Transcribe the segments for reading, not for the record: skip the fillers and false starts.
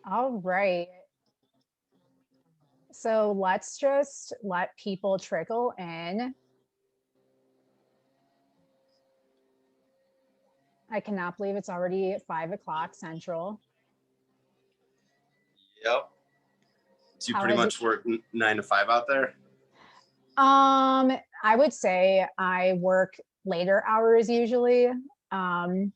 All right. So let's just let people trickle in. I cannot believe it's already 5 o'clock Central. Yep. Do you How pretty has it? much work 9 to 5 out there? I would say I work later hours usually. Um,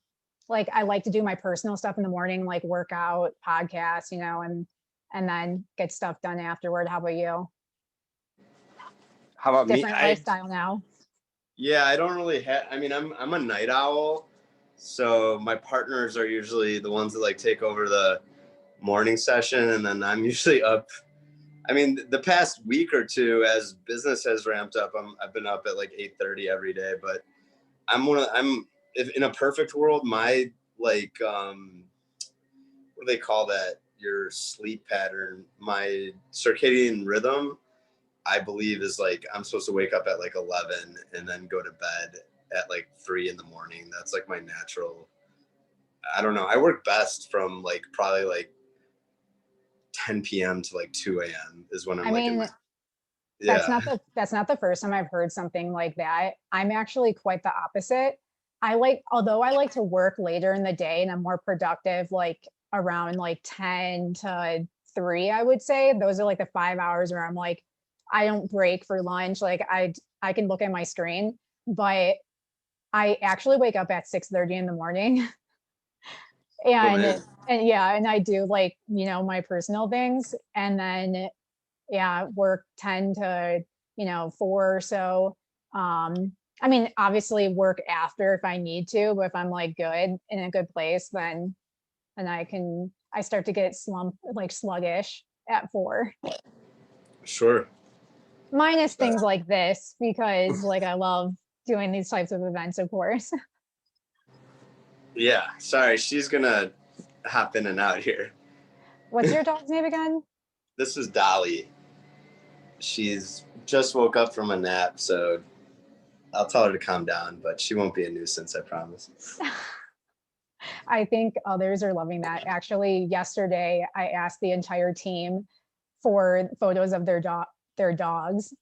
like I like to do my personal stuff in the morning, like workout, podcasts, and then get stuff done afterward. How about you? How about me? Different lifestyle now. Yeah, I don't really have. I mean, I'm a night owl, so my partners are usually the ones that like take over the morning session, and then I'm usually up. I mean, the past week or two, as business has ramped up, I've been up at like 8:30 every day. But I'm if in a perfect world, my like what do they call that? Your sleep pattern, my circadian rhythm, I believe is like I'm supposed to wake up at like 11 and then go to bed at like 3 in the morning. That's like my natural. I don't know. I work best from like probably like 10 p.m. to like 2 a.m. is when I'm I like in mean, my, yeah. that's not the first time I've heard something like that. I'm actually quite the opposite. Although I like to work later in the day and I'm more productive, like around like 10 to 3, I would say. Those are like the 5 hours where I'm like, I don't break for lunch. Like I can look at my screen, but I actually wake up at 6:30 in the morning. Oh and man. and yeah, and I do like, my personal things. And then yeah, work 10 to, 4 or so. I mean, obviously work after if I need to, but if I'm like good in a good place, then I start to get like sluggish at 4. Sure. Minus Uh, things like this, because like I love doing these types of events, of course. yeah. Sorry, she's gonna hop in and out here. What's your dog's name again? This is Dolly. She's just woke up from a nap, so I'll tell her to calm down, but she won't be a nuisance, I promise. I think others are loving that. Actually, yesterday I asked the entire team for photos of their dogs.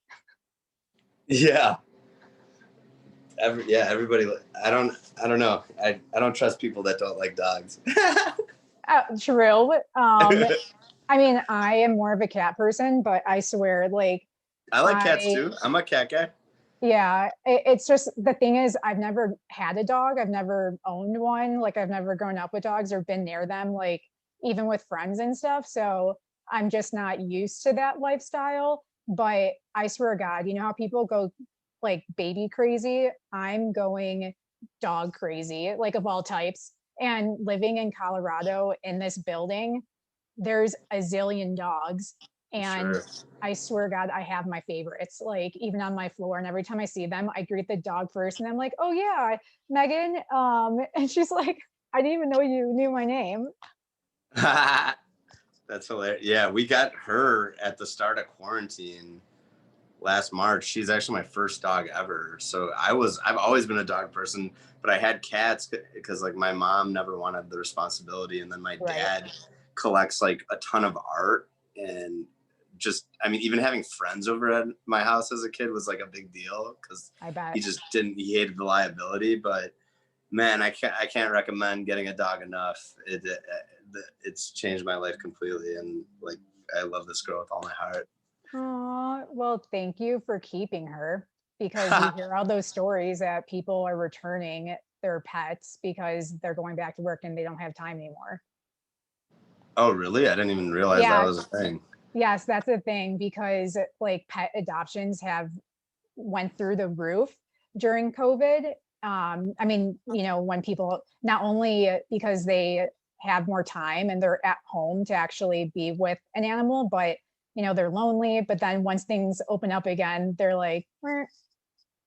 Yeah. Everybody. I don't know. I don't trust people that don't like dogs. True. I mean, I am more of a cat person, but I swear, like, I like cats I, too. I'm a cat guy. yeah, it's just the thing is, I've never had a dog. I've never owned one. Like, I've never grown up with dogs or been near them, like, even with friends and stuff. So I'm just not used to that lifestyle. But I swear to God, you know how people go like baby crazy? I'm going dog crazy, like of all types. And living in Colorado in this building, there's a zillion dogs. And Sure. I swear to God, I have my favorites, like even on my floor. And every time I see them, I greet the dog first. And I'm like, oh yeah, Megan. And she's like, I didn't even know you knew my name. That's hilarious. Yeah, we got her at the start of quarantine last March. She's actually my first dog ever. So I've always been a dog person, but I had cats because like my mom never wanted the responsibility, and then my Right. dad collects like a ton of art and just I mean even having friends over at my house as a kid was like a big deal because I bet. he hated the liability. But man, I can't recommend getting a dog enough. It's changed my life completely, and like I love this girl with all my heart. Oh, well, thank you for keeping her, because you hear all those stories that people are returning their pets because they're going back to work and they don't have time anymore. Oh, really? I didn't even realize that Yeah, was a thing. yes, that's the thing, because like pet adoptions have went through the roof during COVID. I mean, when people, not only because they have more time and they're at home to actually be with an animal, but they're lonely. But then once things open up again, they're like, what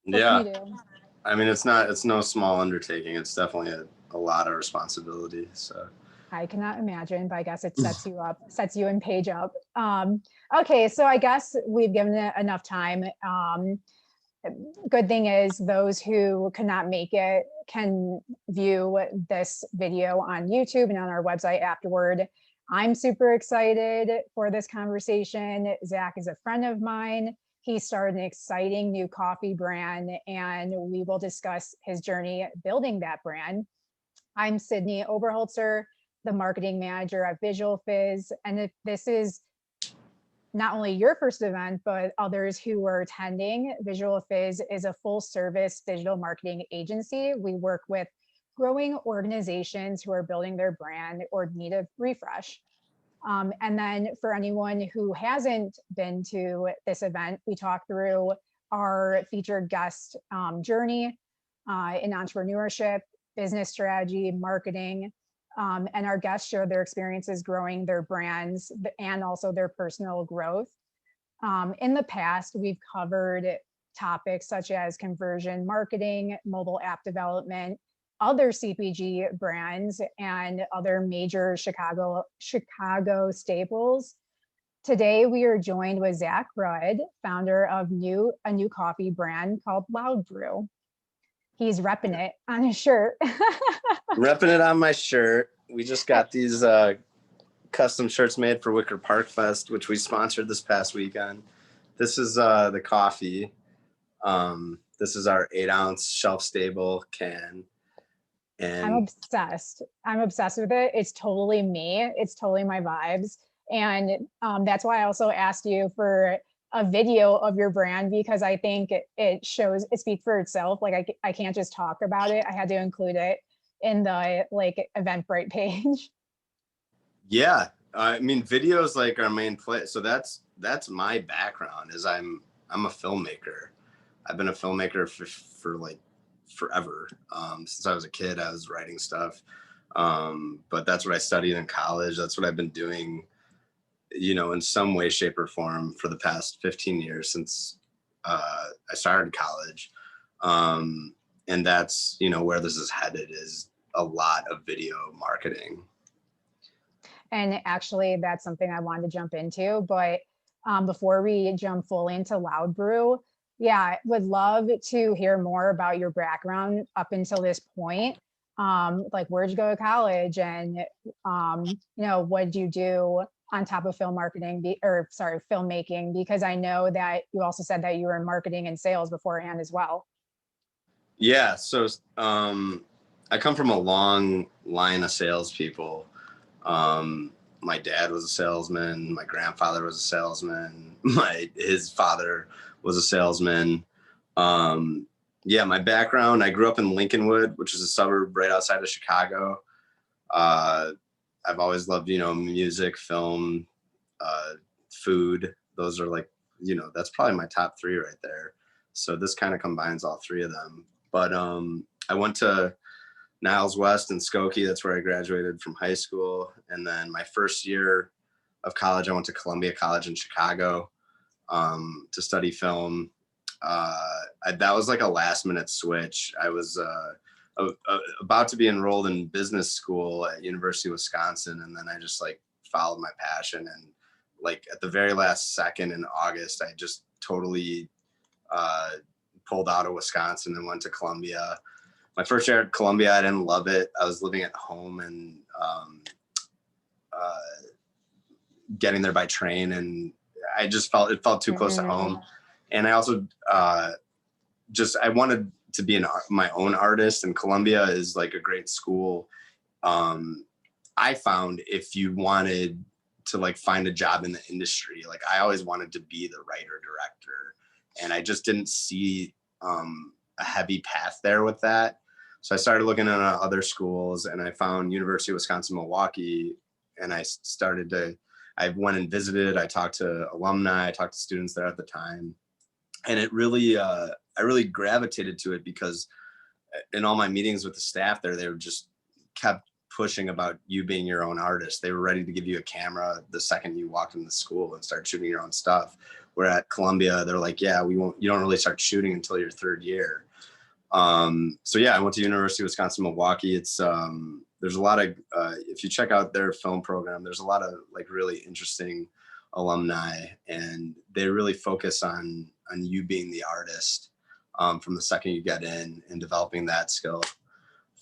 can you Yeah. do? I mean, it's no small undertaking. It's definitely a lot of responsibility. So, I cannot imagine, but I guess it sets you and Paige up. Okay, so I guess we've given it enough time. Good thing is those who could not make it can view this video on YouTube and on our website afterward. I'm super excited for this conversation. Zach is a friend of mine. He started an exciting new coffee brand, and we will discuss his journey building that brand. I'm Sydney Oberholzer, the marketing manager at Visual Fizz. And if this is not only your first event, but others who are attending, Visual Fizz is a full service digital marketing agency. We work with growing organizations who are building their brand or need a refresh. And then for anyone who hasn't been to this event, we talk through our featured guest journey in entrepreneurship, business strategy, marketing, and our guests share their experiences growing their brands and also their personal growth. In the past, we've covered topics such as conversion marketing, mobile app development, other CPG brands, and other major Chicago staples. Today, we are joined with Zach Rudd, founder of a new coffee brand called Loud Brew. He's repping it on his shirt. Repping it on my shirt. We just got these custom shirts made for Wicker Park Fest, which we sponsored this past weekend. This is the coffee. This is our 8-ounce shelf-stable can. And I'm obsessed with it. It's totally me. It's totally my vibes. And that's why I also asked you for a video of your brand, because I think it speaks for itself. Like I can't just talk about it. I had to include it in the like Eventbrite page. yeah, I mean, videos like our main play. So that's my background. Is I'm a filmmaker. I've been a filmmaker for like forever. Since I was a kid, I was writing stuff. But that's what I studied in college. That's what I've been doing, in some way, shape, or form for the past 15 years since I started college. And that's, where this is headed, is a lot of video marketing. And actually, that's something I wanted to jump into. But before we jump fully into Loud Brew, yeah, would love to hear more about your background up until this point. Like, where'd you go to college, and what did you do on top of filmmaking? Because I know that you also said that you were in marketing and sales beforehand as well. Yeah, so I come from a long line of salespeople. My dad was a salesman. My grandfather was a salesman. His father was a salesman. My background, I grew up in Lincolnwood, which is a suburb right outside of Chicago. I've always loved, music, film, food. Those are like, that's probably my top 3 right there. So this kind of combines all 3 of them. But I went to Niles West in Skokie. That's where I graduated from high school. And then my first year of college, I went to Columbia College in Chicago to study film. That was like a last minute switch. I was about to be enrolled in business school at University of Wisconsin. And then I just like followed my passion. And like at the very last second in August, I just totally pulled out of Wisconsin and went to Columbia. My first year at Columbia, I didn't love it. I was living at home and getting there by train, and I just it felt too close to home. And I also I wanted to be my own artist, and Columbia is like a great school. I found if you wanted to like find a job in the industry, like I always wanted to be the writer director, and I just didn't see a heavy path there with that. So I started looking at other schools, and I found University of Wisconsin-Milwaukee, and I went and visited. I talked to alumni, I talked to students there at the time, and it really, I really gravitated to it because in all my meetings with the staff there, they were just kept pushing about you being your own artist. They were ready to give you a camera the second you walked into the school and start shooting your own stuff. Where at Columbia, they're like, yeah, you don't really start shooting until your 3rd year. So yeah, I went to University of Wisconsin-Milwaukee. It's, there's a lot of, if you check out their film program, there's a lot of like really interesting alumni, and they really focus on you being the artist, from the second you get in and developing that skill.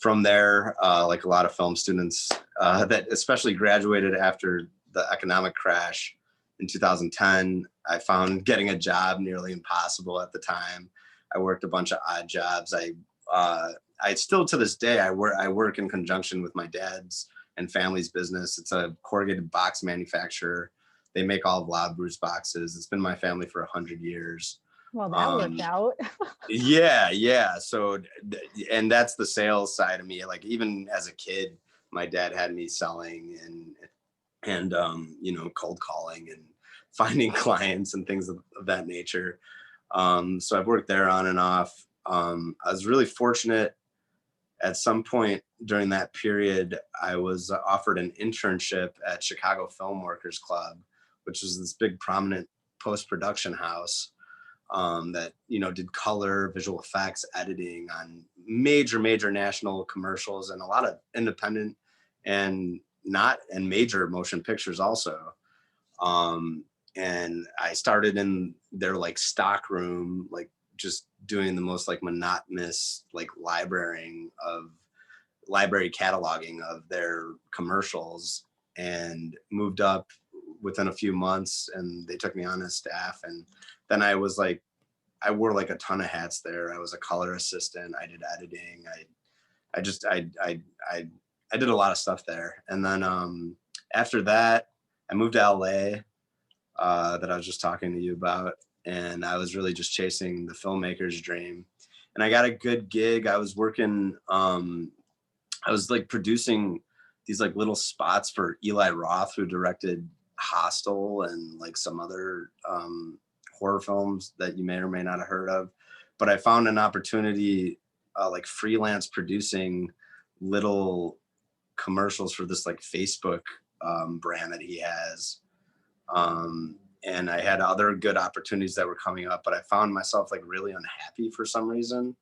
from there, like a lot of film students that especially graduated after the economic crash in 2010, I found getting a job nearly impossible at the time. I worked a bunch of odd jobs. I still to this day, I work in conjunction with my dad's and family's business. It's a corrugated box manufacturer. They make all of Loud Bruce boxes. It's been my family for 100 years. Well, that worked out. Yeah. So, and that's the sales side of me. Like even as a kid, my dad had me selling and cold calling and finding clients and things of that nature. So I've worked there on and off. I was really fortunate at some point during that period. I was offered an internship at Chicago Film Workers Club, which was this big prominent post-production house that did color, visual effects, editing on major national commercials and a lot of independent and major motion pictures also. And I started in their like stock room, like just doing the most like monotonous like library cataloging of their commercials, and moved up within a few months, and they took me on as staff. And then I wore like a ton of hats there. I was a color assistant. I did editing. I did a lot of stuff there. And then after that, I moved to LA that I was just talking to you about. And I was really just chasing the filmmaker's dream. And I got a good gig. I was working, I was like producing these like little spots for Eli Roth, who directed Hostel and like some other horror films that you may or may not have heard of. But I found an opportunity like freelance producing little commercials for this like Facebook brand that he has. And I had other good opportunities that were coming up, but I found myself like really unhappy for some reason.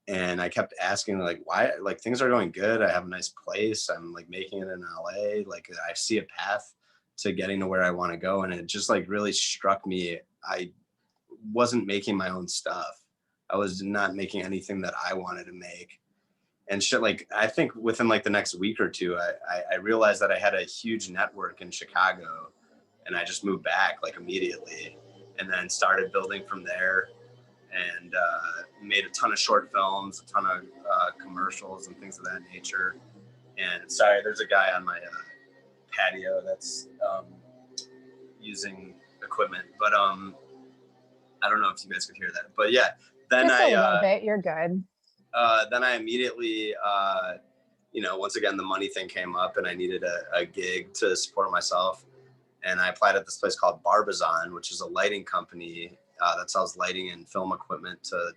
And I kept asking like, why, like things are going good. I have a nice place. I'm like making it in LA. Like I see a path to getting to where I want to go. And it just like really struck me. I wasn't making my own stuff. I was not making anything that I wanted to make. And shit, like I think within like the next week or two, I realized that I had a huge network in Chicago, and I just moved back like immediately, and then started building from there, and made a ton of short films, a ton of commercials and things of that nature. And sorry, there's a guy on my patio that's using equipment, but I don't know if you guys could hear that, but yeah, then just a little bit, you're good. Then I immediately, once again, the money thing came up, and I needed a gig to support myself. And I applied at this place called Barbizon, which is a lighting company that sells lighting and film equipment to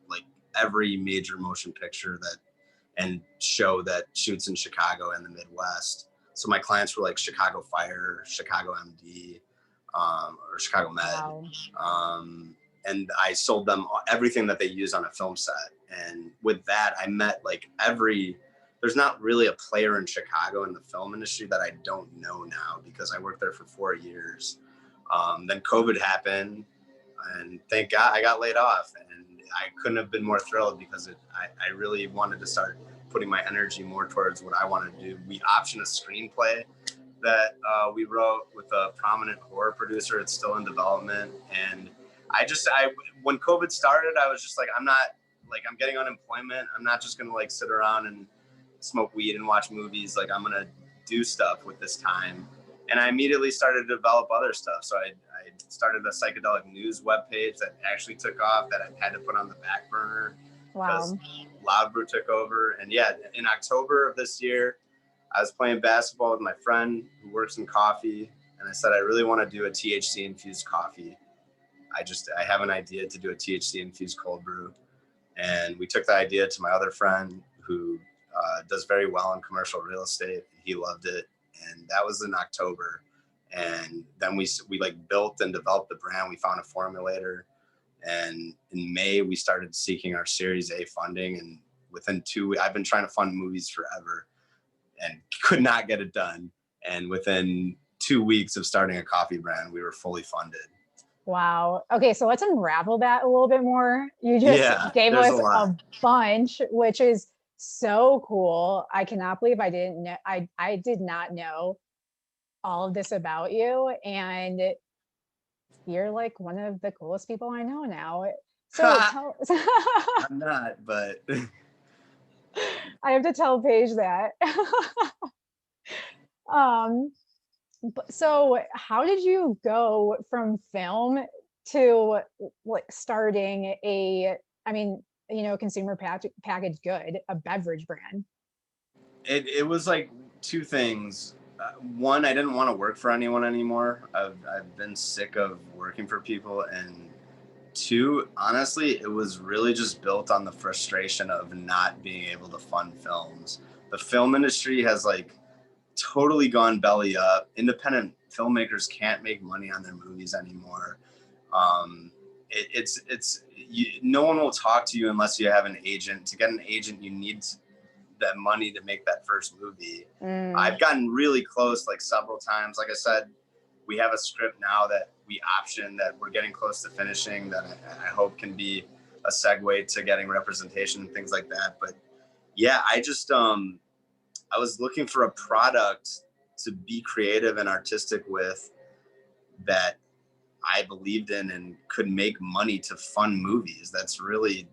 like every major motion picture and show that shoots in Chicago and the Midwest. So my clients were like Chicago Fire, Chicago MD, or Chicago Med. Wow. And I sold them everything that they use on a film set. And with that, I met like there's not really a player in Chicago in the film industry that I don't know now, because I worked there for 4 years. Then COVID happened, and thank God I got laid off, and I couldn't have been more thrilled, because I really wanted to start putting my energy more towards what I wanted to do. We optioned a screenplay that we wrote with a prominent horror producer. It's still in development. And when COVID started, I was just like, I'm getting unemployment. I'm not just going to like sit around and smoke weed and watch movies. Like I'm going to do stuff with this time. And I immediately started to develop other stuff. So I started a psychedelic news webpage that actually took off, that I had to put on the back burner. Wow. Loud Brew took over. And yeah, in October of this year, I was playing basketball with my friend who works in coffee. And I said, I really want to do a THC infused coffee. I have an idea to do a THC infused cold brew. And we took the idea to my other friend who does very well in commercial real estate. He loved it. And that was in October. And then we like built and developed the brand. We found a formulator. And in May, we started seeking our Series A funding. And within I've been trying to fund movies forever and could not get it done. And within 2 weeks of starting a coffee brand, we were fully funded. Wow. Okay, so let's unravel that a little bit more. You just gave us a bunch, which is so cool. I cannot believe I didn't know, I did not know all of this about you, and you're like one of the coolest people I know now. So I'm tell not, but I have to tell Paige that. Um, so how did you go from film to like starting a, I mean, consumer packaged good, a beverage brand? it was like two things. One, I didn't want to work for anyone anymore. I've been sick of working for people, and two, honestly, it was really just built on the frustration of not being able to fund films. The film industry has like totally gone belly up. Independent filmmakers can't make money on their movies anymore. No one will talk to you unless you have an agent. To get an agent, you need that money to make that first movie. Mm, I've gotten really close like several times. Like I said, we have a script now that we option that we're getting close to finishing that I hope can be a segue to getting representation and things like that. But yeah, I was looking for a product to be creative and artistic with that I believed in and could make money to fund movies. That's really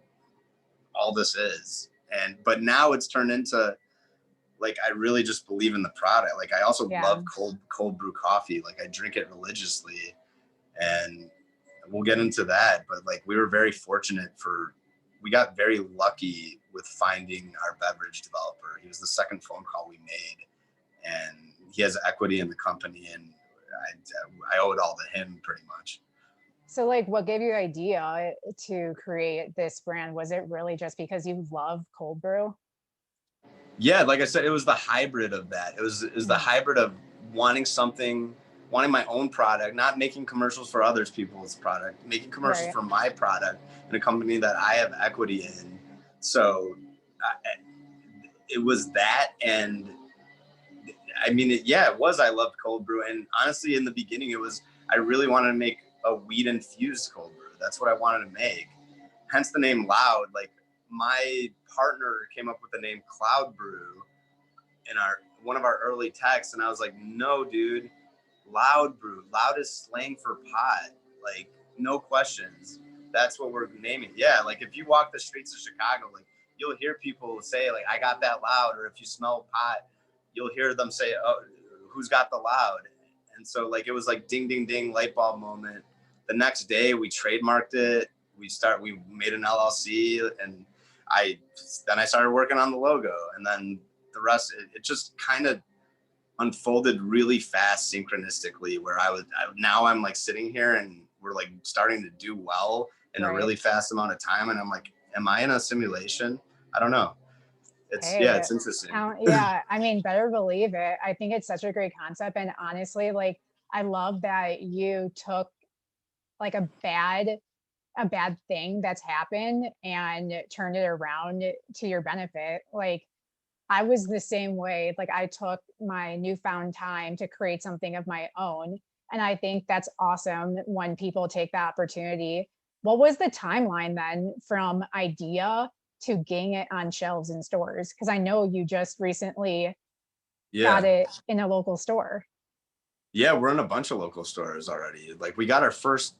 all this is. And but now it's turned into like I really just believe in the product. Like I also yeah. love cold brew coffee. Like I drink it religiously, and we'll get into that. But like we were very fortunate we got very lucky with finding our beverage developer. He was the second phone call we made, and he has equity in the company, and I owe it all to him pretty much. So like what gave you the idea to create this brand? Was it really just because you love cold brew? Yeah, like I said, it was the hybrid of that. It was the Mm, hybrid of wanting something, wanting my own product, not making commercials for others people's product, making commercials right. for my product in a company that I have equity in. So it was that, and I mean, yeah, it was. I loved cold brew, and honestly, in the beginning, it was. I really wanted to make a wheat infused cold brew. That's what I wanted to make. Hence the name Loud. Like my partner came up with the name Cloud Brew in our one of our early texts, and I was like, no, dude, Loud Brew. Loud is slang for pot. Like no questions. That's what we're naming. Yeah, like if you walk the streets of Chicago, like you'll hear people say like I got that loud, or if you smell pot, you'll hear them say, oh, who's got the loud? And so like it was like ding ding ding light bulb moment. The next day we trademarked it. We made an LLC, and I started working on the logo, and then the rest it just kind of unfolded really fast synchronistically where now I'm like sitting here and we're like starting to do well in a Right. really fast amount of time, and I'm like, am I in a simulation? I don't know. Hey, It's interesting. yeah, I mean, better believe it. I think it's such a great concept. And honestly, like, I love that you took like a bad thing that's happened and turned it around to your benefit. Like, I was the same way. Like, I took my newfound time to create something of my own. And I think that's awesome when people take the opportunity. What was the timeline then from idea to getting it on shelves in stores? Because I know you just recently got Yeah. it in a local store. Yeah, we're in a bunch of local stores already. Like we got our first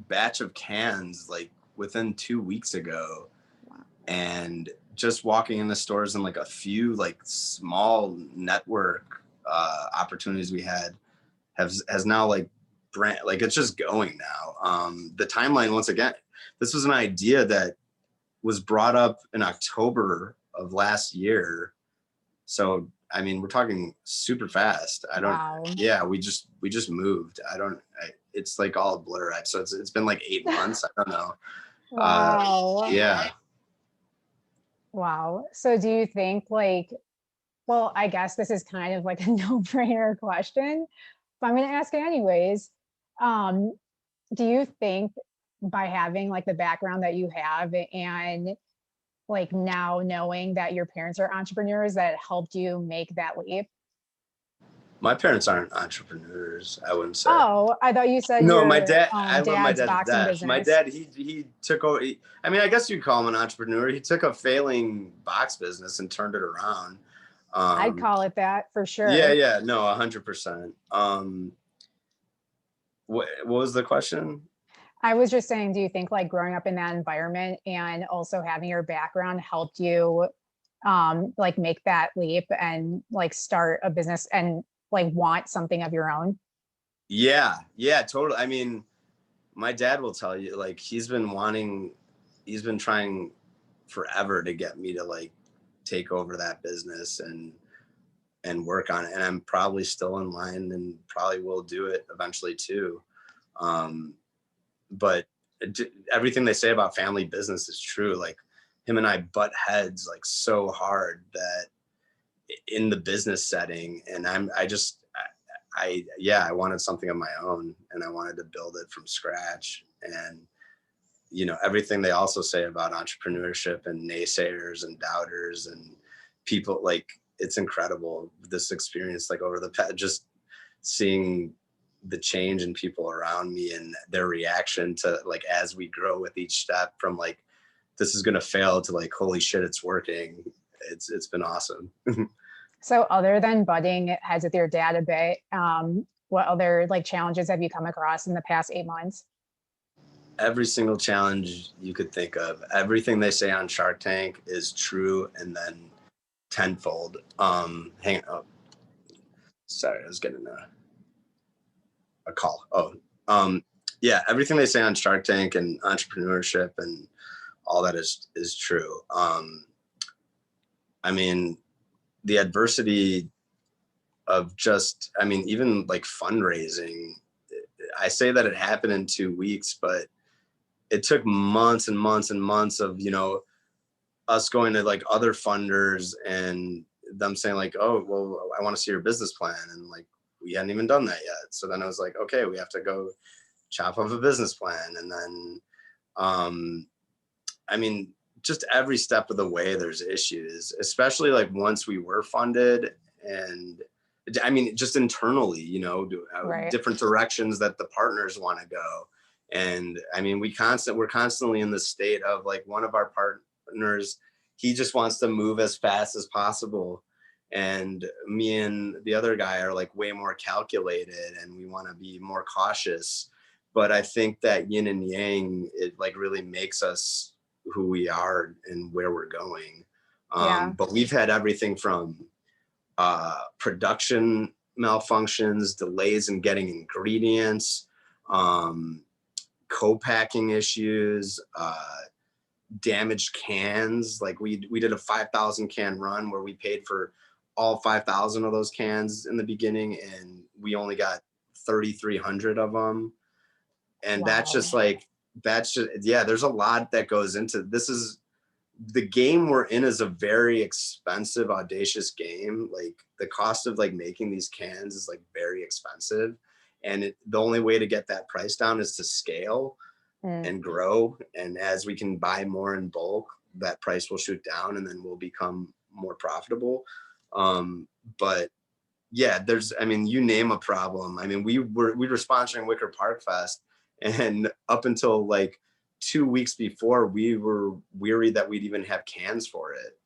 batch of cans like within 2 weeks ago, Wow. and just walking in the stores and like a few like small network opportunities we had has now like brand like it's just going now. The timeline once again, this was an idea that was brought up in October of last year. So I mean, we're talking super fast. I don't. Wow. Yeah, we just moved. It's like all a blur. So it's been like 8 months. I don't know. Uh, Wow. yeah. Wow. So do you think like, well, I guess this is kind of like a no-brainer question, but I'm going to ask it anyways. Um, do you think by having like the background that you have and like now knowing that your parents are entrepreneurs that helped you make that leap? My parents aren't entrepreneurs, I wouldn't say. Oh, I thought you said No, my your dad, I love my dad's dad to boxing death. My business. dad, he took over, I mean, I guess you'd call him an entrepreneur. He took a failing box business and turned it around. I'd Um, call it that for yeah, sure. yeah, no, 100%. What was the question? I was just saying, do you think like growing up in that environment and also having your background helped you like make that leap and like start a business and like want something of your own? Yeah, yeah, totally. I mean, my dad will tell you, like, he's been trying forever to get me to like take over that business and work on it. And I'm probably still in line and probably will do it eventually too. Um, but everything they say about family business is true. Like him and I butt heads like so hard that in the business setting, and yeah, I wanted something of my own and I wanted to build it from scratch. And everything they also say about entrepreneurship and naysayers and doubters and people, like, it's incredible, this experience, like over the past, just seeing the change in people around me and their reaction to, like, as we grow with each step, from like this is going to fail to like holy shit it's working. It's been awesome. So other than butting heads with your dad a bit, what other like challenges have you come across in the past 8 months? Every single challenge you could think of, everything they say on Shark Tank is true, and then tenfold. Hang on. Oh, sorry, I was getting a call. Oh, yeah, everything they say on Shark Tank and entrepreneurship and all that is true. I mean, the adversity of just, I mean, even like fundraising. I say that it happened in 2 weeks, but it took months and months and months of us going to like other funders and them saying like, oh well, I want to see your business plan, and like we hadn't even done that yet. So then I was like, okay, we have to go chop up a business plan. And then I mean, just every step of the way there's issues, especially like once we were funded. And I mean, just internally, Right. different directions that the partners want to go. And I mean, we're constantly in the state of like, one of our partners, he just wants to move as fast as possible. And me and the other guy are like way more calculated and we want to be more cautious. But I think that yin and yang, it like really makes us who we are and where we're going. Yeah. But we've had everything from production malfunctions, delays in getting ingredients, co-packing issues, damaged cans. Like we did a 5,000 can run where we paid for all 5,000 of those cans in the beginning, and we only got 3,300 of them. And Wow. that's just, yeah, there's a lot that goes into this. Is the game we're in is a very expensive, audacious game. Like the cost of like making these cans is like very expensive. And the only way to get that price down is to scale Mm. and grow. And as we can buy more in bulk, that price will shoot down and then we'll become more profitable. But yeah, I mean, you name a problem. I mean, we were sponsoring Wicker Park Fest, and up until like 2 weeks before, we were weary that we'd even have cans for it.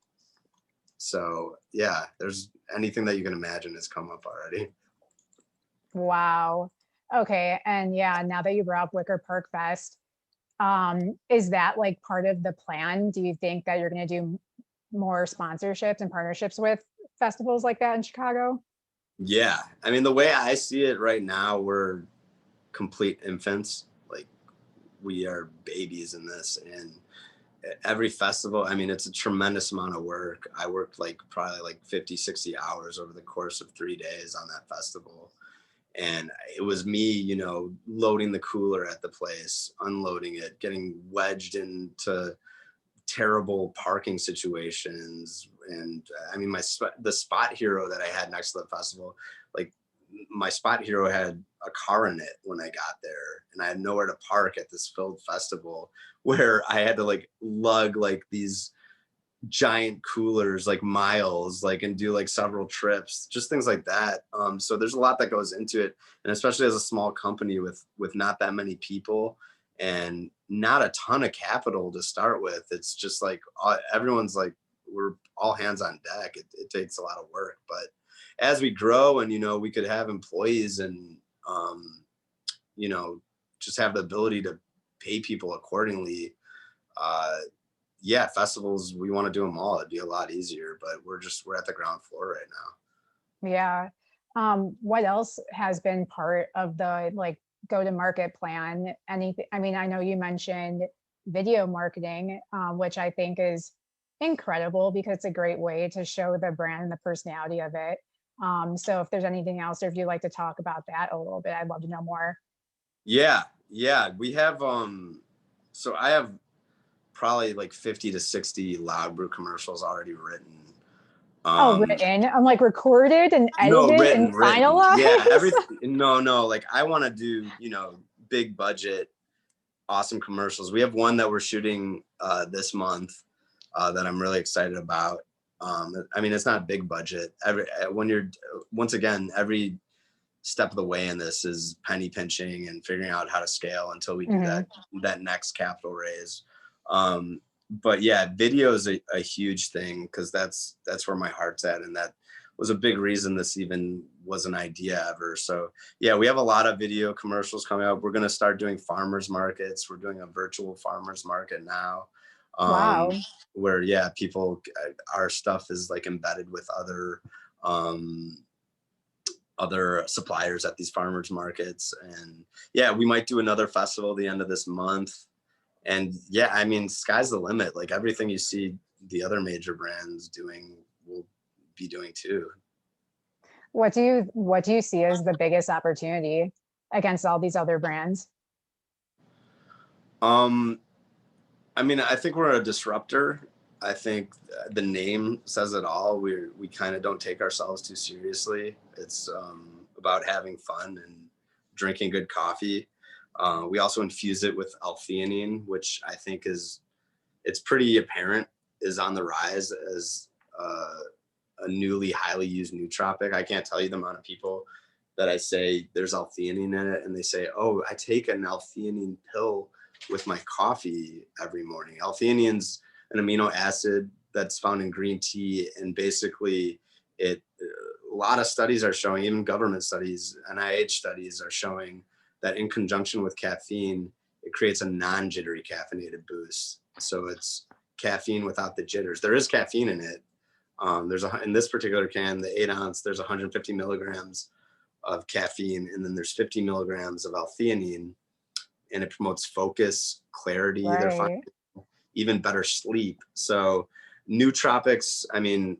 So yeah, there's anything that you can imagine has come up already. Wow. Okay. And yeah, now that you brought up Wicker Park Fest, is that like part of the plan? Do you think that you're going to do more sponsorships and partnerships with festivals like that in Chicago? Yeah, I mean, the way I see it right now, we're complete infants. Like we are babies in this, and every festival, I mean, it's a tremendous amount of work. I worked like probably like 50, 60 hours over the course of 3 days on that festival. And it was me, loading the cooler at the place, unloading it, getting wedged into terrible parking situations. And I mean, the spot hero that I had next to the festival, like my spot hero had a car in it when I got there, and I had nowhere to park at this filled festival where I had to like lug like these giant coolers like miles, like, and do like several trips, just things like that. So there's a lot that goes into it, and especially as a small company with not that many people and not a ton of capital to start with. It's just like everyone's like, we're all hands on deck. It takes a lot of work, but as we grow and, you know, we could have employees and, you know, just have the ability to pay people accordingly. Yeah, festivals, we want to do them all. It'd be a lot easier, but we're at the ground floor right now. Yeah. What else has been part of the like go to market plan? Anything, I mean, I know you mentioned video marketing, which I think is incredible because it's a great way to show the brand and the personality of it. So if there's anything else, or if you'd like to talk about that a little bit, I'd love to know more. Yeah, we have so I have probably like 50 to 60 Loud Brew commercials already written. Oh, Um written. I'm like recorded and no, edited and written. Yeah, finalized. everything. No, like I want to do, you know, big budget, awesome commercials. We have one that we're shooting this month that I'm really excited about. I mean, it's not a big budget. When you're, once again, every step of the way in this is penny pinching and figuring out how to scale until we do Mhm. that next capital raise. But yeah, video is a huge thing because that's where my heart's at, and that was a big reason this even was an idea ever. So yeah, we have a lot of video commercials coming up. We're going to start doing farmers markets. We're doing a virtual farmers market now, Wow. where yeah, people, our stuff is like embedded with um, other suppliers at these farmers markets. And yeah, we might do another festival the end of this month. And yeah, I mean, sky's the limit. Like everything you see the other major brands doing, will be doing too. What do you see as the biggest opportunity against all these other brands? Um, I mean, I think we're a disruptor. I think the name says it all. We kind of don't take ourselves too seriously. It's about having fun and drinking good coffee. We also infuse it with L-theanine, which I think it's pretty apparent is on the rise as a newly highly used nootropic. I can't tell you the amount of people that I say there's L-theanine in it, and they say, "Oh, I take an L-theanine pill with my coffee every morning." L-theanine's an amino acid that's found in green tea, and basically, a lot of studies are showing, even government studies, NIH studies are showing that in conjunction with caffeine, it creates a non-jittery caffeinated boost. So it's caffeine without the jitters. There is caffeine in it. In this particular can, the 8 ounce, there's 150 milligrams of caffeine, and then there's 50 milligrams of L-theanine, and it promotes focus, clarity. They're finding Right. even better sleep. So nootropics, I mean,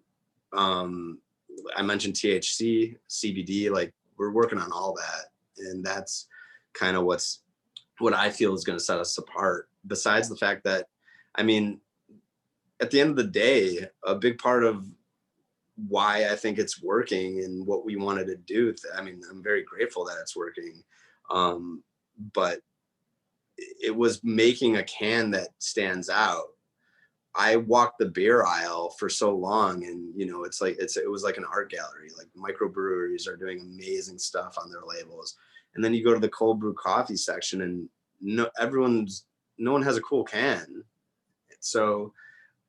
I mentioned THC, CBD, like we're working on all that, and that's kind of what I feel is going to set us apart. Besides the fact that, I mean, at the end of the day, a big part of why I think it's working and what we wanted to do. I mean, I'm very grateful that it's working. But it was making a can that stands out. I walked the beer aisle for so long, and you know, it was like an art gallery. Like microbreweries are doing amazing stuff on their labels, and then you go to the cold brew coffee section, and no one has a cool can. So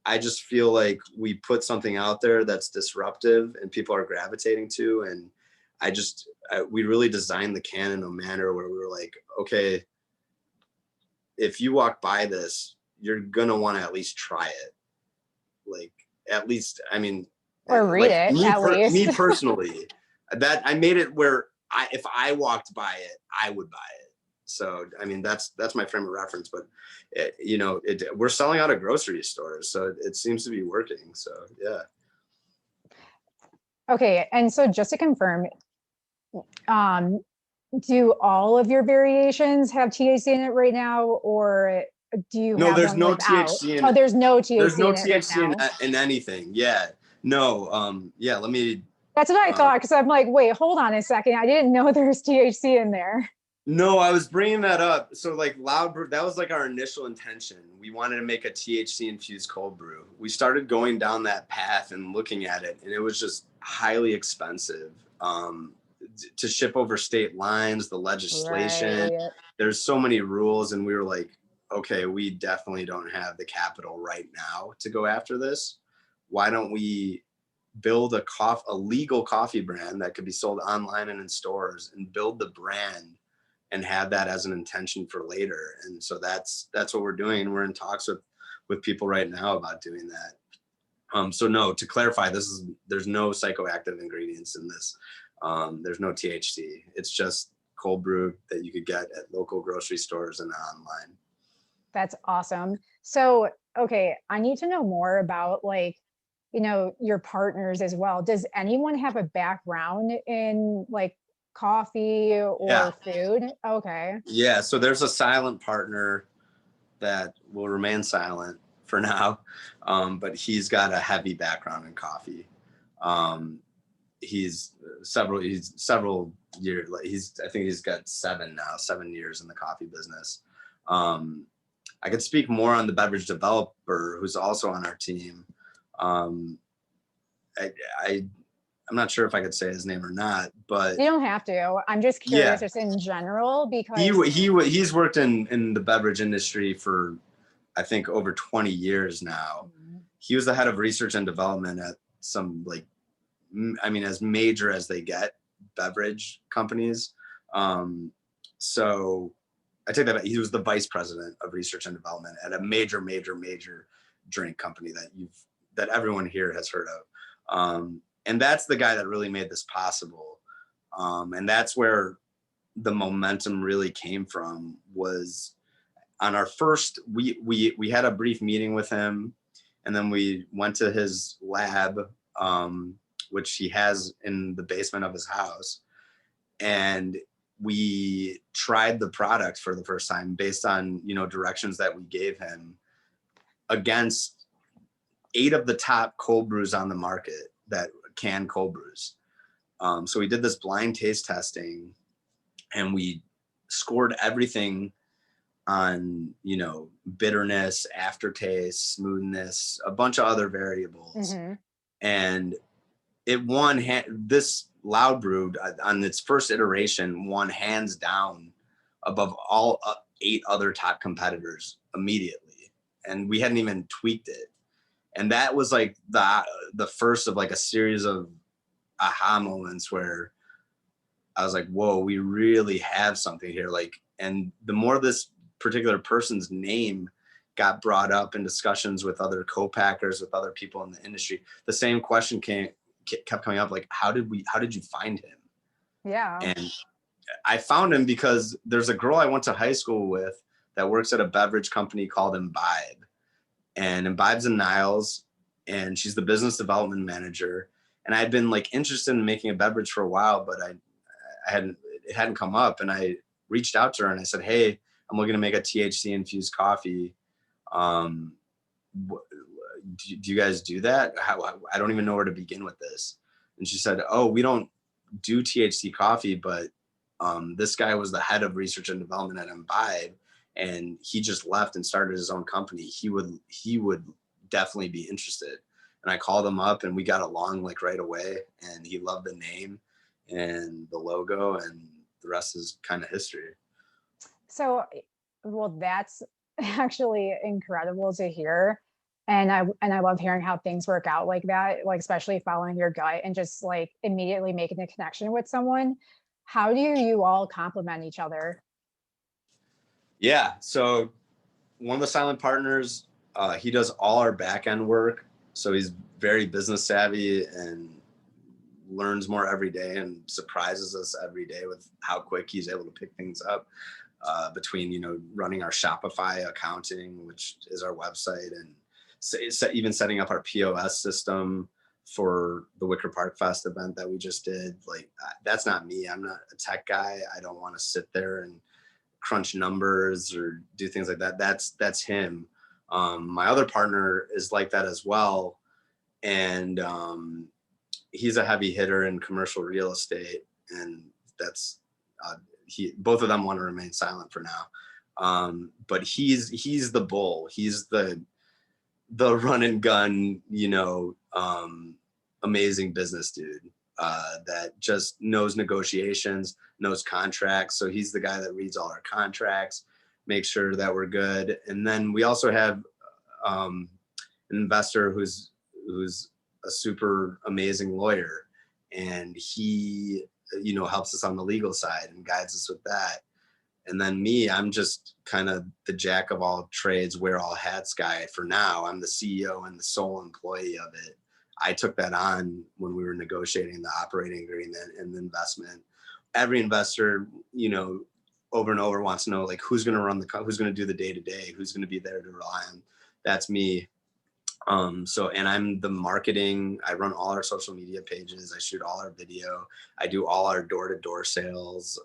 I just feel like we put something out there that's disruptive and people are gravitating to. And we really designed the can in a manner where we were like, okay, if you walk by this, you're going to want to at least try it. Like, at least, I mean, Or read like it at least. me personally, that I made it where if I walked by it, I would buy it. So, I mean, that's my frame of reference, but we're selling out of grocery stores, so it seems to be working. So, yeah. Okay, and so just to confirm, um, do all of your variations have THC in it right now, or do you No, have there's one no without? THC Oh, there's no THC in it right THC now. in anything. Yeah. No, yeah, let me That's what I thought, because I'm like, wait, hold on a second. I didn't know there's THC in there. No, I was bringing that up. So like Loud Brew, that was like our initial intention. We wanted to make a THC infused cold brew. We started going down that path and looking at it, and it was just highly expensive to ship over state lines, the legislation. Right. There's so many rules, and we were like, okay, we definitely don't have the capital right now to go after this. Why don't we build a legal coffee brand that could be sold online and in stores, and build the brand and have that as an intention for later. And so that's what we're doing. We're in talks with people right now about doing that. So no, to clarify, there's no psychoactive ingredients in this. There's no THC. It's just cold brew that you could get at local grocery stores and online. That's awesome. So, okay, I need to know more about like, your partners as well. Does anyone have a background in like coffee Yeah. or food? Okay. Yeah. So there's a silent partner that will remain silent for now. But he's got a heavy background in coffee. Um, he's several years, I think he's got 7 years in the coffee business. I could speak more on the beverage developer who's also on our team. I'm not sure if I could say his name or not, but You don't have to. I'm just curious yeah, just in general because he's worked in the beverage industry for I think over 20 years now. He was the head of research and development at some as major as they get beverage companies. So I take that back. He was the vice president of research and development at a major drink company that everyone here has heard of. And that's the guy that really made this possible. And that's where the momentum really came from. Was on our first, we had a brief meeting with him, and then we went to his lab, which he has in the basement of his house, and we tried the product for the first time based on directions that we gave him against 8 of the top cold brews on the market that can cold brews. So we did this blind taste testing, and we scored everything on bitterness, aftertaste, smoothness, a bunch of other variables. And it won. This Loud Brew on its first iteration won hands down above all 8 other top competitors immediately, and we hadn't even tweaked it. And that was like the first of like a series of aha moments where I was like, whoa, we really have something here. Like, and the more this particular person's name got brought up in discussions with other co-packers, with other people in the industry, the same question kept coming up, like, how did you find him? Yeah. And I found him because there's a girl I went to high school with that works at a beverage company called Imbibe. And Imbibe's in Niles, and she's the business development manager. And I had been like interested in making a beverage for a while, but it hadn't come up. And I reached out to her and I said, hey, I'm looking to make a THC infused coffee. Do you guys do that? I don't even know where to begin with this. And she said, oh, we don't do THC coffee, but this guy was the head of research and development at Imbibe, and he just left and started his own company. He would definitely be interested. And I called him up, and we got along like right away, and he loved the name and the logo, and the rest is kind of history. So, well, that's actually incredible to hear. And I love hearing how things work out like that, like especially following your gut and just like immediately making a connection with someone. How do you all complement each other? Yeah. So one of the silent partners, he does all our back end work. So he's very business savvy and learns more every day and surprises us every day with how quick he's able to pick things up. Between running our Shopify accounting, which is our website, and even setting up our POS system for the Wicker Park Fest event that we just did. Like, that's not me. I'm not a tech guy. I don't want to sit there and crunch numbers or do things like that. That's him. My other partner is like that as well, and he's a heavy hitter in commercial real estate, and that's both of them want to remain silent for now. But he's the bull. He's the run and gun, amazing business dude that just knows negotiations, knows contracts. So he's the guy that reads all our contracts, makes sure that we're good. And then we also have an investor who's a super amazing lawyer, and he helps us on the legal side and guides us with that. And then me, I'm just kind of the jack of all trades, wear all hats guy for now. I'm the CEO and the sole employee of it. I took that on when we were negotiating the operating agreement and the investment. Every investor, over and over wants to know, like, who's going to run who's going to do the day to day, who's going to be there to rely on. That's me. And I'm the marketing. I run all our social media pages. I shoot all our video. I do all our door-to-door sales.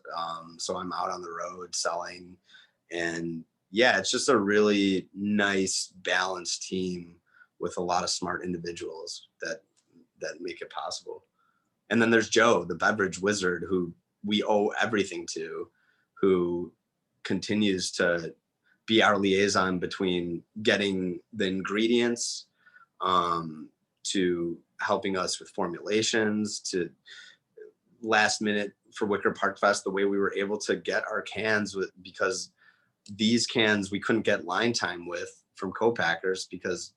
So I'm out on the road selling, and yeah, it's just a really nice, balanced team with a lot of smart individuals that make it possible. And then there's Joe, the beverage wizard, who we owe everything to, who continues to be our liaison between getting the ingredients, to helping us with formulations, to last minute for Wicker Park Fest, the way we were able to get our cans because these cans we couldn't get line time with from co-packers because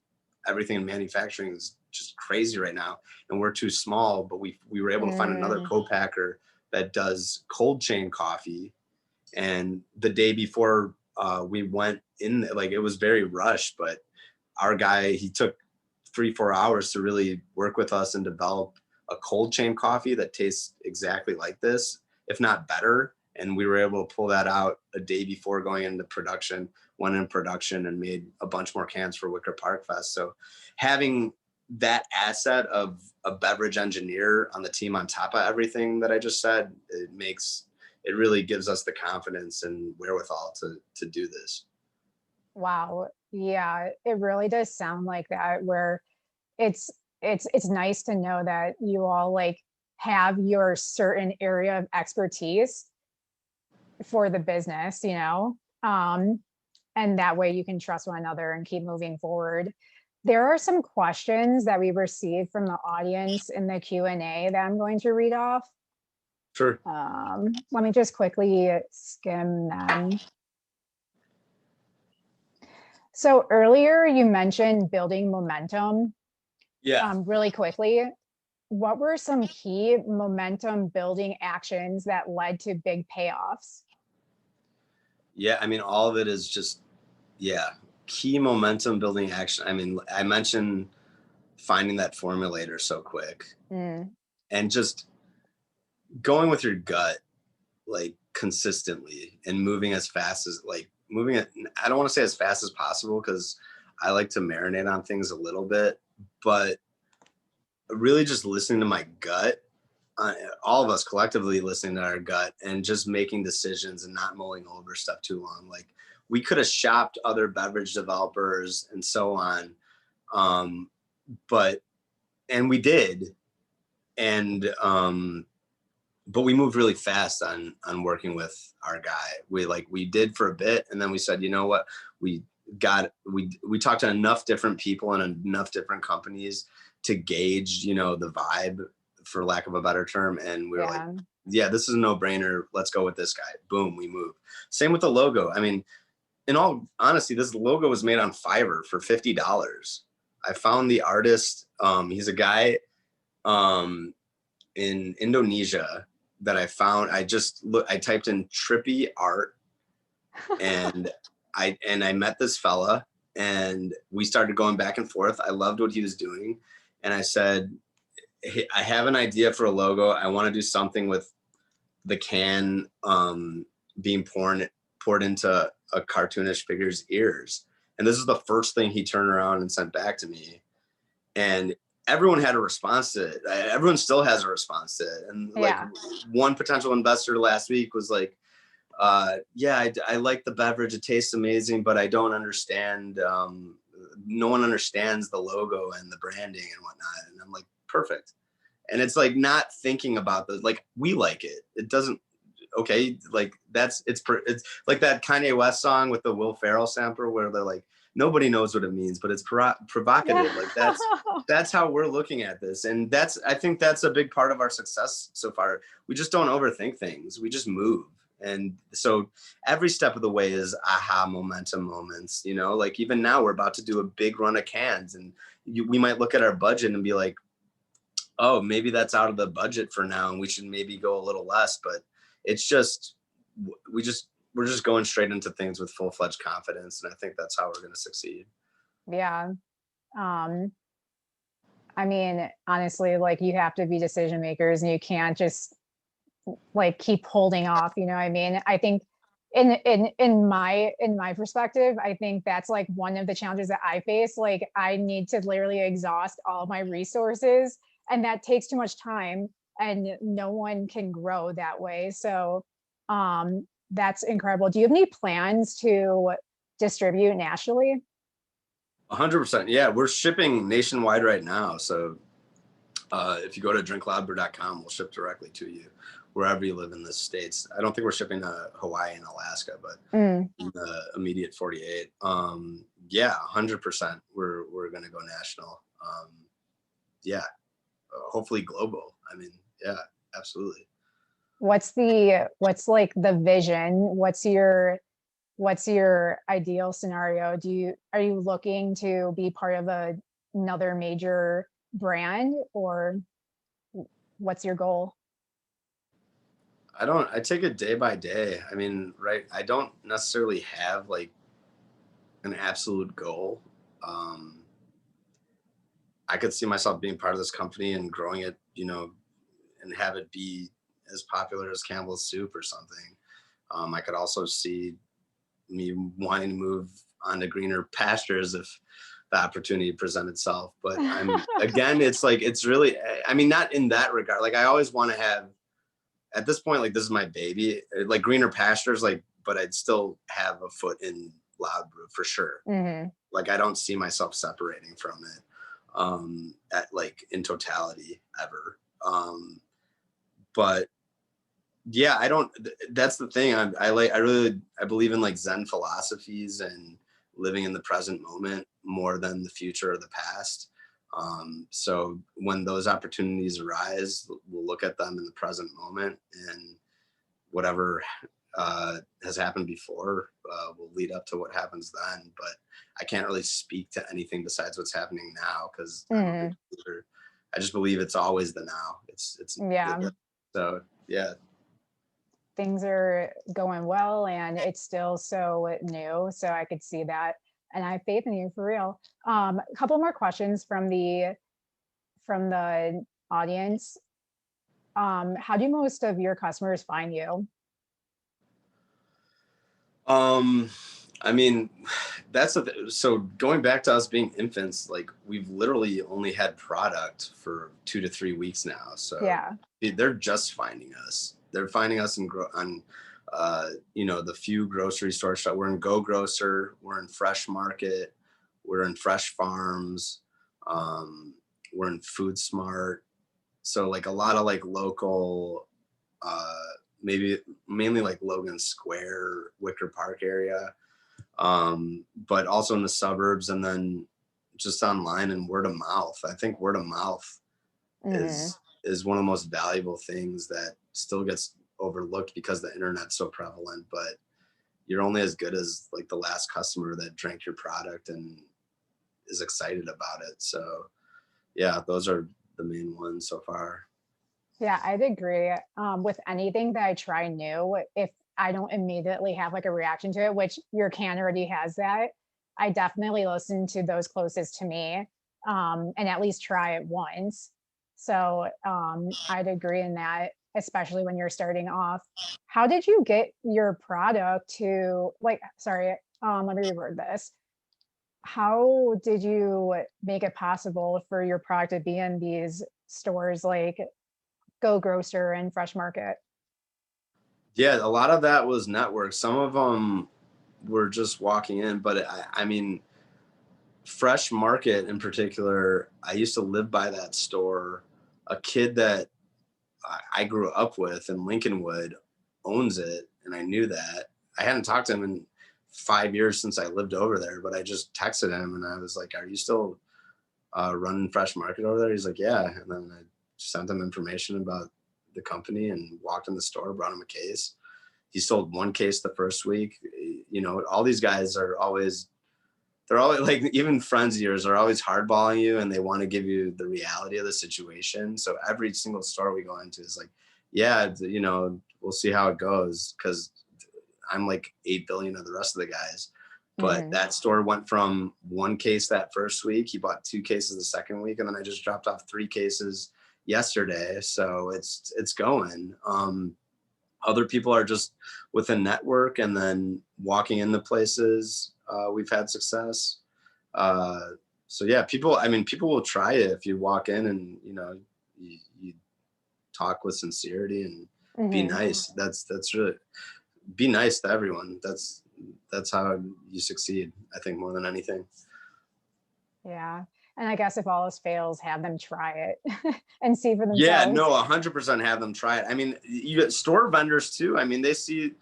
everything in manufacturing is just crazy right now, and we're too small. But we were able to find another co-packer that does cold chain coffee. And the day before we went in, like, it was very rushed, but our guy, he took 3-4 hours to really work with us and develop a cold chain coffee that tastes exactly like this, if not better. And we were able to pull that out a day before going into production, went in production and made a bunch more cans for Wicker Park Fest. So having that asset of a beverage engineer on the team on top of everything that I just said, it really gives us the confidence and wherewithal to do this. Wow. Yeah, it really does sound like that, where it's nice to know that you all like have your certain area of expertise for the business, and that way you can trust one another and keep moving forward. There are some questions that we received from the audience in the Q&A that I'm going to read off. Sure. Let me just quickly skim them. So earlier you mentioned building momentum. Yeah. Really quickly, what were some key momentum building actions that led to big payoffs? Yeah, I mean, all of it is just, key momentum building action. I mean, I mentioned finding that formulator so quick and just going with your gut, like, consistently, and moving as fast as, like, moving it. I don't want to say as fast as possible, because I like to marinate on things a little bit, but really just listening to my gut, all of us collectively listening to our gut and just making decisions and not mulling over stuff too long. Like, we could have shopped other beverage developers and so on. And we did. And, but we moved really fast on working with our guy. We did for a bit, and then we said, you know what, we talked to enough different people and enough different companies to gauge, the vibe, for lack of a better term. And we were like, yeah, this is a no-brainer. Let's go with this guy. Boom, we moved. Same with the logo. I mean, in all honesty, this logo was made on Fiverr for $50. I found the artist. He's a guy in Indonesia that I found. I typed in trippy art, and I met this fella, and we started going back and forth. I loved what he was doing, and I said, hey, I have an idea for a logo. I want to do something with the can being poured into a cartoonish figure's ears. And this is the first thing he turned around and sent back to me. And everyone had a response to it. Everyone still has a response to it. And like, one potential investor last week was like, I like the beverage. It tastes amazing, but I don't understand. No one understands the logo and the branding and whatnot. And I'm like, perfect. And it's like, not thinking about like, we like it. It doesn't, okay, like it's like that Kanye West song with the Will Ferrell sample where they're like, nobody knows what it means, but it's Yeah. provocative. Like that's how we're looking at this, and I think that's a big part of our success so far. We just don't overthink things. We just move, and so every step of the way is aha momentum moments. You know, like even now we're about to do a big run of cans, and we might look at our budget and be like, oh, maybe that's out of the budget for now, and we should maybe go a little less. But it's just we're just going straight into things with full-fledged confidence, and I think that's how we're going to succeed. Yeah. Um, I mean, honestly, like you have to be decision makers and you can't just like keep holding off, you know what I mean? I think in my perspective, I think that's like one of the challenges that I face. Like I need to literally exhaust all of my resources and that takes too much time and no one can grow that way. So that's incredible. Do you have any plans to distribute nationally? 100%. Yeah, we're shipping nationwide right now. So if you go to drinkloudbrew.com, we'll ship directly to you wherever you live in the States. I don't think we're shipping to Hawaii and Alaska, but Mm. in the immediate 48. Yeah, 100%. We're going to go national. Yeah, hopefully global. I mean, yeah, absolutely. What's like the vision? What's your ideal scenario? Are you looking to be part of another major brand or what's your goal? I take it day by day. I mean, right. I don't necessarily have like an absolute goal. Um, I could see myself being part of this company and growing it, you know, and have it be as popular as Campbell's Soup or something. I could also see me wanting to move on to greener pastures if the opportunity present itself. But I'm again, it's like it's really, I mean, not in that regard. Like I always want to have at this point, like this is my baby, like greener pastures, like, but I'd still have a foot in Loud Brew for sure. Hmm. Like I don't see myself separating from it at like in totality ever. But yeah, I don't. That's the thing. I believe in like Zen philosophies and living in the present moment more than the future or the past. So when those opportunities arise, we'll look at them in the present moment, and whatever has happened before will lead up to what happens then. But I can't really speak to anything besides what's happening now because I'm a big Hmm. believer. I just believe it's always the now. It's Yeah, so yeah. things are going well and it's still so new. So I could see that. And I have faith in you for real. A couple more questions from the audience. How do most of your customers find you? Um, I mean, so going back to us being infants, like we've literally only had product for 2 to 3 weeks now. So Yeah. they're just finding us. They're finding us on, you know, the few grocery stores. So we're in Go Grocer, we're in Fresh Market, we're in Fresh Farms, um, we're in Food Smart. So like a lot of like local uh, maybe mainly like Logan Square, Wicker Park area, but also in the suburbs and then just online and word of mouth. I think word of mouth Hmm. is one of the most valuable things that still gets overlooked because the internet's so prevalent. But you're only as good as like the last customer that drank your product and is excited about it. So yeah, those are the main ones so far. Yeah, I'd agree. With anything that I try new, if I don't immediately have like a reaction to it, which your can already has that, I definitely listen to those closest to me, and at least try it once. So I'd agree in that, especially when you're starting off. How did you get your product to like, sorry, let me reword this. How did you make it possible for your product to be in these stores like Go Grocer and Fresh Market? Yeah, a lot of that was network. Some of them were just walking in, but I mean, Fresh Market in particular, I used to live by that store. A kid that I grew up with in Lincolnwood owns it, and I knew that. I hadn't talked to him in 5 years since I lived over there, but I just texted him and I was like, "Are you still running Fresh Market over there?" He's like, "Yeah." And then I sent him information about the company and walked in the store, brought him a case. He sold one case the first week. You know, all these guys are always, they're always like, even friends of yours are always hardballing you and they want to give you the reality of the situation. So every single store we go into is like, yeah, you know, we'll see how it goes. Cause I'm like 8 billion of the rest of the guys. But that store went from one case that first week. He bought 2 cases the second week. And then I just dropped off 3 cases yesterday. So it's going. Other people are just with a network and then walking into places. We've had success. So yeah, people, I mean, people will try it if you walk in and, you know, you talk with sincerity and be nice. That's really, be nice to everyone. That's how you succeed, I think, more than anything. Yeah. And I guess if all else fails, have them try it and see for Yeah, themselves. no, 100% have them try it. I mean, you get store vendors too. I mean, they see,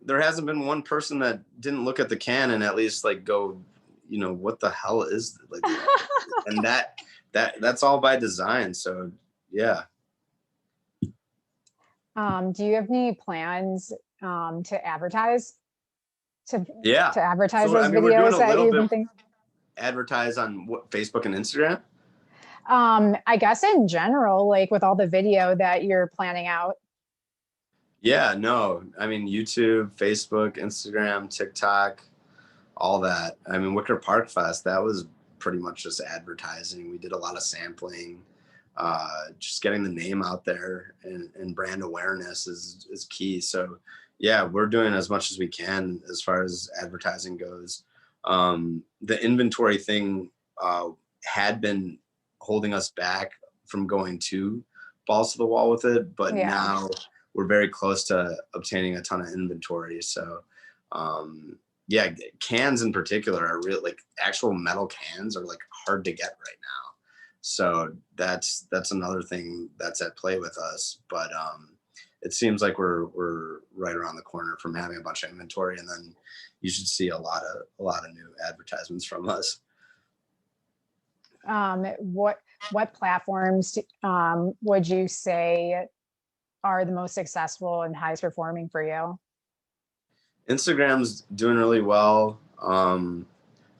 there hasn't been one person that didn't look at the can and at least like go, you know, what the hell is like, and that's all by design. So yeah. Do you have any plans to advertise to Yeah. to advertise So I those mean, we're doing videos a that little you've bit been thinking? advertise on what, Facebook and Instagram. I guess in general, like with all the video that you're planning out. Yeah, no, I mean, YouTube, Facebook, Instagram, TikTok, all that. I mean, Wicker Park Fest, that was pretty much just advertising. We did a lot of sampling, just getting the name out there, and brand awareness is key. So yeah, we're doing as much as we can as far as advertising goes. The inventory thing had been holding us back from going to balls to the wall with it, but Yeah. now we're very close to obtaining a ton of inventory. So yeah, cans in particular are real, like actual metal cans are like hard to get right now. So that's another thing that's at play with us. But it seems like we're right around the corner from having a bunch of inventory, and then you should see a lot of new advertisements from us. What platforms would you say are the most successful and highest performing for you? Instagram's doing really well.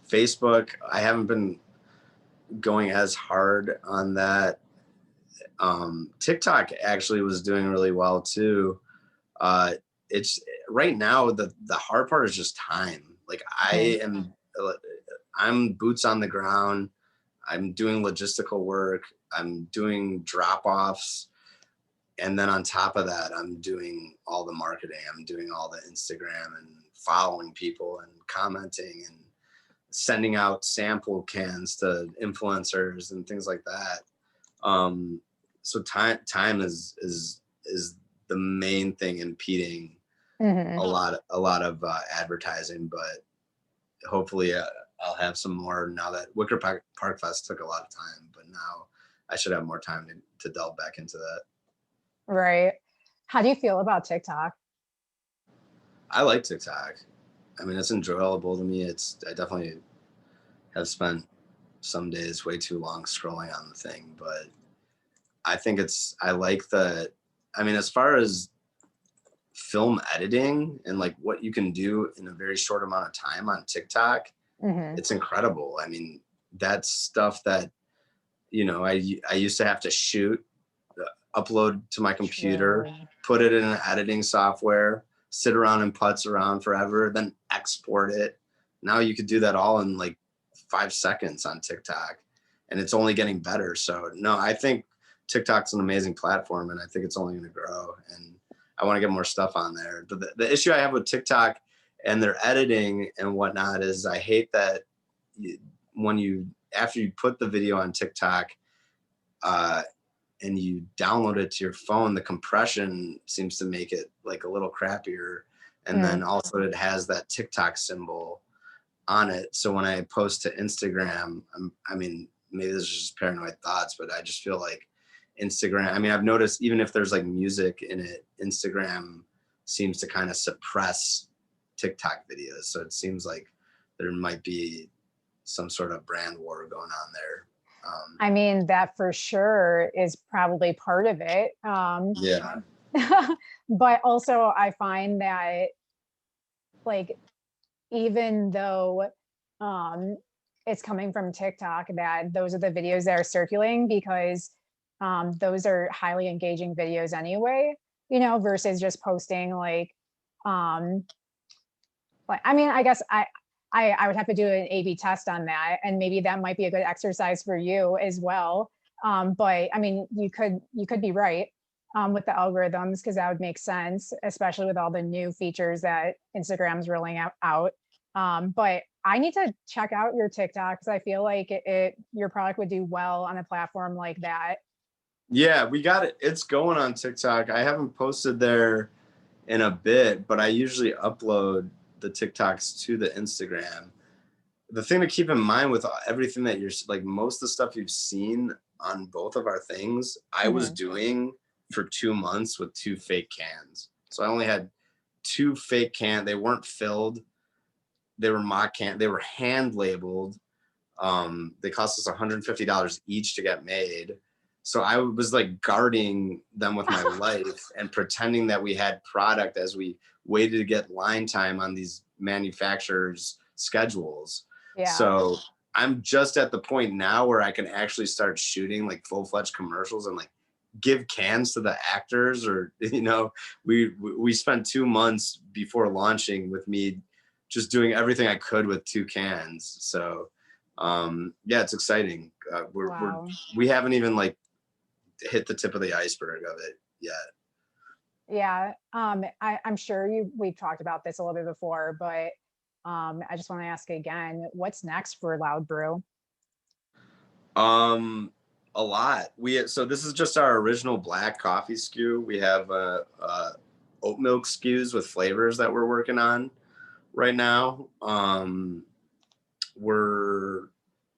Facebook, I haven't been going as hard on that. TikTok actually was doing really well too. It's right now, the hard part is just time. Like I'm boots on the ground. I'm doing logistical work. I'm doing drop offs. And then on top of that, I'm doing all the marketing. I'm doing all the Instagram and following people and commenting and sending out sample cans to influencers and things like that. So time is the main thing impeding Mm-hmm. a lot of advertising, but hopefully I'll have some more now that Wicker Park Fest took a lot of time, but now I should have more time to delve back into that. Right. How do you feel about TikTok? I like TikTok. I mean, it's enjoyable to me. I definitely have spent some days way too long scrolling on the thing, but I think I like I mean, as far as film editing and like what you can do in a very short amount of time on TikTok, Mm-hmm. it's incredible. I mean, that's stuff that, you know, I used to have to shoot, upload to my computer, True. put it in an editing software, sit around and putz around forever, then export it. Now you could do that all in like 5 seconds on TikTok, and it's only getting better. So no, I think TikTok's an amazing platform, and I think it's only going to grow. And I want to get more stuff on there. But the issue I have with TikTok and their editing and whatnot is I hate that when after you put the video on TikTok, and you download it to your phone, the compression seems to make it like a little crappier. And then also it has that TikTok symbol on it. So when I post to Instagram, I mean, maybe this is just paranoid thoughts, but I just feel like Instagram, I mean, I've noticed even if there's like music in it, Instagram seems to kind of suppress TikTok videos. So it seems like there might be some sort of brand war going on there. I mean, that for sure is probably part of it. Yeah. But also I find that, like, even though um it's coming from TikTok, that those are the videos that are circulating because those are highly engaging videos anyway, versus just posting um like, I mean, I guess I would have to do an A/B test on that, and maybe that might be a good exercise for you as well. But I mean, you could be right with the algorithms, because that would make sense, especially with all the new features that Instagram's rolling out. But I need to check out your TikTok because I feel like your product would do well on a platform like that. Yeah, we got it. It's going on TikTok. I haven't posted there in a bit, but I usually upload the TikToks to the Instagram. The thing to keep in mind with everything that you're like, most of the stuff you've seen on both of our things, I was Mhm. doing for 2 months with 2 fake cans. So I only had 2 fake cans. They weren't filled. They were mock can. They were hand labeled. They cost us $150 each to get made. So I was like guarding them with my life and pretending that we had product as we waited to get line time on these manufacturers' schedules. Yeah. So I'm just at the point now where I can actually start shooting like full-fledged commercials and like give cans to the actors, or we spent 2 months before launching with me just doing everything I could with 2 cans. So yeah, it's exciting. Wow. We haven't even like hit the tip of the iceberg of it yet. Yeah. I'm sure we've talked about this a little bit before, but I just want to ask again, what's next for Loud Brew? Um, a lot. So this is just our original black coffee SKU. We have oat milk SKUs with flavors that we're working on right now. We're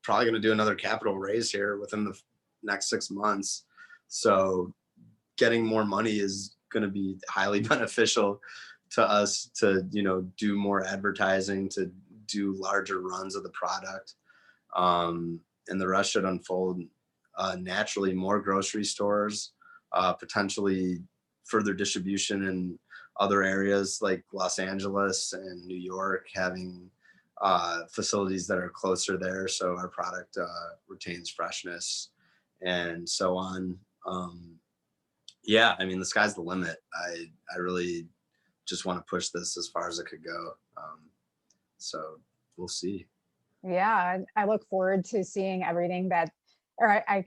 probably going to do another capital raise here within the next 6 months. So getting more money is going to be highly beneficial to us to, do more advertising, to do larger runs of the product. And the rest should unfold naturally. More grocery stores, potentially further distribution in other areas like Los Angeles and New York, having facilities that are closer there, so our product retains freshness and so on. Yeah, I mean, the sky's the limit. I really just want to push this as far as it could go. So we'll see. Yeah, I look forward to seeing everything or I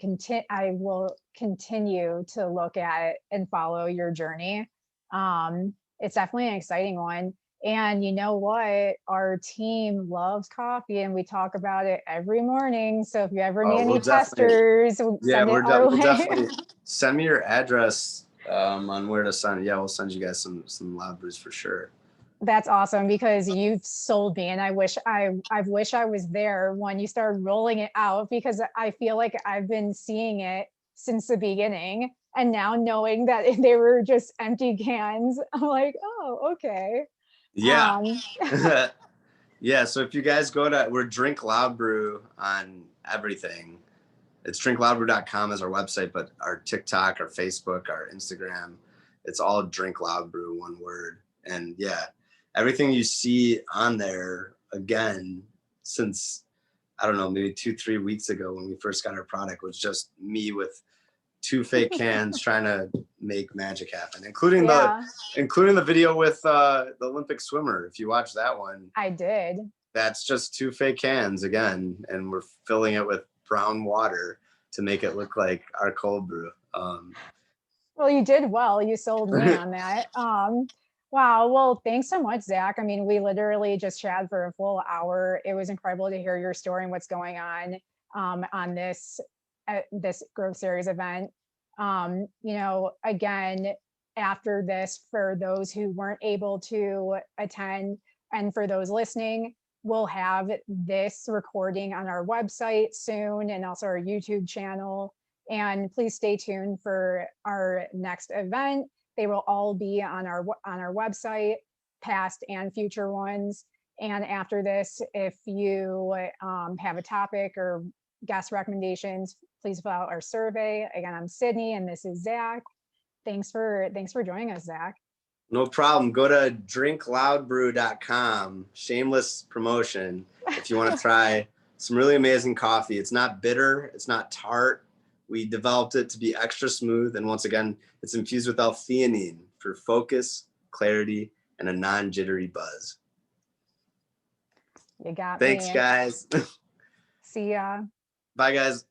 will continue to look at and follow your journey. It's definitely an exciting one. And you know what? Our team loves coffee and we talk about it every morning. So if you ever need Oh, any testers, yeah, send it our we'll way. definitely send me your address on where to send. Yeah, we'll send you guys some Loud Brews for sure. That's awesome because you've sold me, and I wish I was there when you started rolling it out, because I feel like I've been seeing it since the beginning, and now knowing that they were just empty cans, I'm like, oh, okay. Yeah. Um, Yeah, so if you guys we're Drink Loud Brew on everything. It's drinkloudbrew.com as our website, but our TikTok, our Facebook, our Instagram, it's all Drink Loud Brew, one word. And yeah, everything you see on there, again, since I don't know, maybe 2-3 weeks ago when we first got our product, was just me with 2 fake cans trying to make magic happen, including the yeah, including the video with the Olympic swimmer. If you watch that one, I did. that's just 2 fake cans again, and we're filling it with brown water to make it look like our cold brew. Well, you did well. You sold me on that. Wow. Well, thanks so much, Zach. I mean, we literally just chatted for a full hour. It was incredible to hear your story and what's going on this Growth Series event. Again, after this, for those who weren't able to attend, and for those listening, we'll have this recording on our website soon, and also our YouTube channel. And please stay tuned for our next event They will all be on our website, past and future ones. And after this, if you have a topic or guest recommendations, please fill out our survey. Again, I'm Sydney and this is Zach. Thanks for joining us, Zach. No problem. Go to drinkloudbrew.com. Shameless promotion. If you want to try some really amazing coffee. It's not bitter. It's not tart. We developed it to be extra smooth. And once again, it's infused with L-theanine for focus, clarity, and a non-jittery buzz. You got Thanks, me. guys. See ya. Bye, guys.